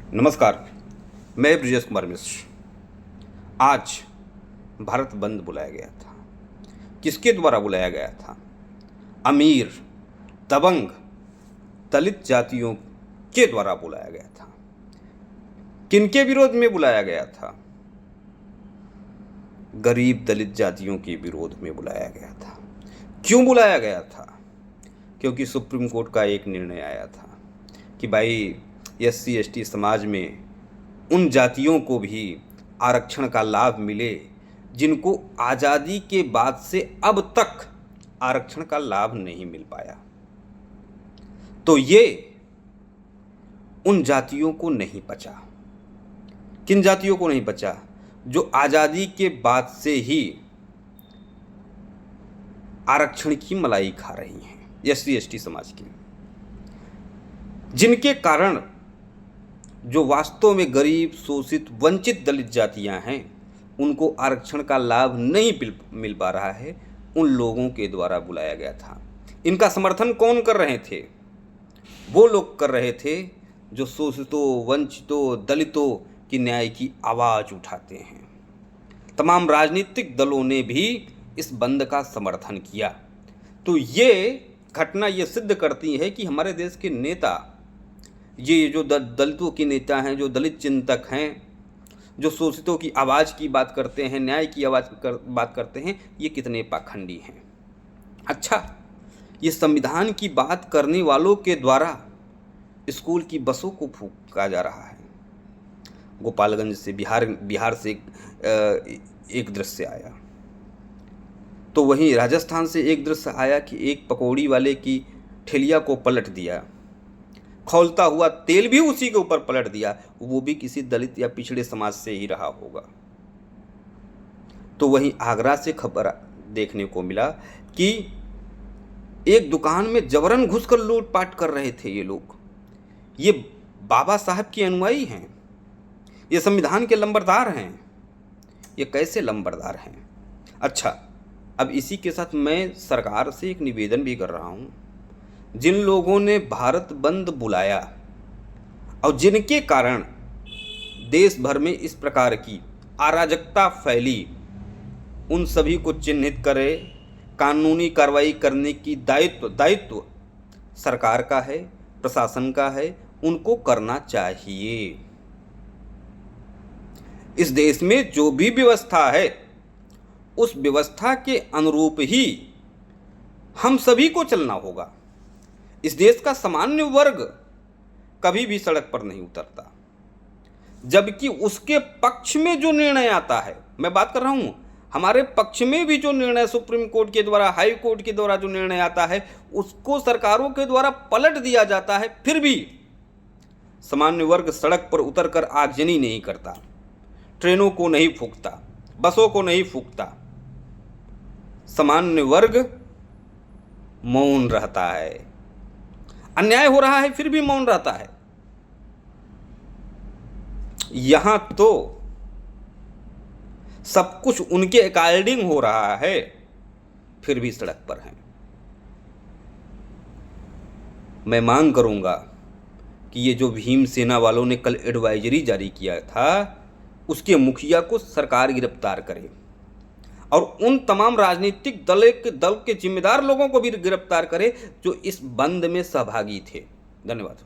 नमस्कार, मैं ब्रिजेश कुमार मिश्र। आज भारत बंद बुलाया गया था। किसके द्वारा बुलाया गया था? अमीर, दबंग, दलित जातियों के द्वारा बुलाया गया था। किनके विरोध में बुलाया गया था? गरीब दलित जातियों के विरोध में बुलाया गया था। क्यों बुलाया गया था? क्योंकि सुप्रीम कोर्ट का एक निर्णय आया था कि भाई SC ST समाज में उन जातियों को भी आरक्षण का लाभ मिले जिनको आज़ादी के बाद से अब तक आरक्षण का लाभ नहीं मिल पाया। तो ये उन जातियों को नहीं बचा। किन जातियों को नहीं बचा? जो आज़ादी के बाद से ही आरक्षण की मलाई खा रही हैं, SC ST समाज की, जिनके कारण जो वास्तव में गरीब, शोषित, वंचित दलित जातियां हैं उनको आरक्षण का लाभ नहीं मिल पा रहा है। उन लोगों के द्वारा बुलाया गया था। इनका समर्थन कौन कर रहे थे? वो लोग कर रहे थे जो शोषितों, वंचितों, दलितों की न्याय की आवाज़ उठाते हैं। तमाम राजनीतिक दलों ने भी इस बंद का समर्थन किया। तो ये घटना ये सिद्ध करती है कि हमारे देश के नेता, ये जो दलितों के नेता हैं, जो दलित चिंतक हैं, जो शोषितों की आवाज़ की बात करते हैं, न्याय की बात करते हैं, ये कितने पाखंडी हैं। अच्छा, ये संविधान की बात करने वालों के द्वारा स्कूल की बसों को फूंका जा रहा है। गोपालगंज से बिहार से एक दृश्य आया, तो वहीं राजस्थान से एक दृश्य आया कि एक पकौड़ी वाले की ठेलिया को पलट दिया, खौलता हुआ तेल भी उसी के ऊपर पलट दिया। वो भी किसी दलित या पिछड़े समाज से ही रहा होगा। तो वहीं आगरा से खबर देखने को मिला कि एक दुकान में जबरन घुसकर लूटपाट कर रहे थे ये लोग। ये बाबा साहब के अनुयायी हैं, ये संविधान के लंबरदार हैं। ये कैसे लंबरदार हैं? अच्छा, अब इसी के साथ मैं सरकार से एक निवेदन भी कर रहा हूँ। जिन लोगों ने भारत बंद बुलाया और जिनके कारण देश भर में इस प्रकार की अराजकता फैली, उन सभी को चिन्हित करे। कानूनी कार्रवाई करने की दायित्व सरकार का है, प्रशासन का है, उनको करना चाहिए। इस देश में जो भी व्यवस्था है उस व्यवस्था के अनुरूप ही हम सभी को चलना होगा। इस देश का सामान्य वर्ग कभी भी सड़क पर नहीं उतरता, जबकि उसके पक्ष में जो निर्णय आता है, मैं बात कर रहा हूं हमारे पक्ष में भी जो निर्णय सुप्रीम कोर्ट के द्वारा, हाई कोर्ट के द्वारा जो निर्णय आता है, उसको सरकारों के द्वारा पलट दिया जाता है। फिर भी सामान्य वर्ग सड़क पर उतरकर आगजनी नहीं करता, ट्रेनों को नहीं फूंकता, बसों को नहीं फूंकता। सामान्य वर्ग मौन रहता है। अन्याय हो रहा है फिर भी मौन रहता है। यहां तो सब कुछ उनके अकॉर्डिंग हो रहा है, फिर भी सड़क पर हैं। मैं मांग करूंगा कि ये जो भीम सेना वालों ने कल एडवाइजरी जारी किया था, उसके मुखिया को सरकार गिरफ्तार करे और उन तमाम राजनीतिक दल के जिम्मेदार लोगों को भी गिरफ्तार करे जो इस बंद में सहभागी थे। धन्यवाद।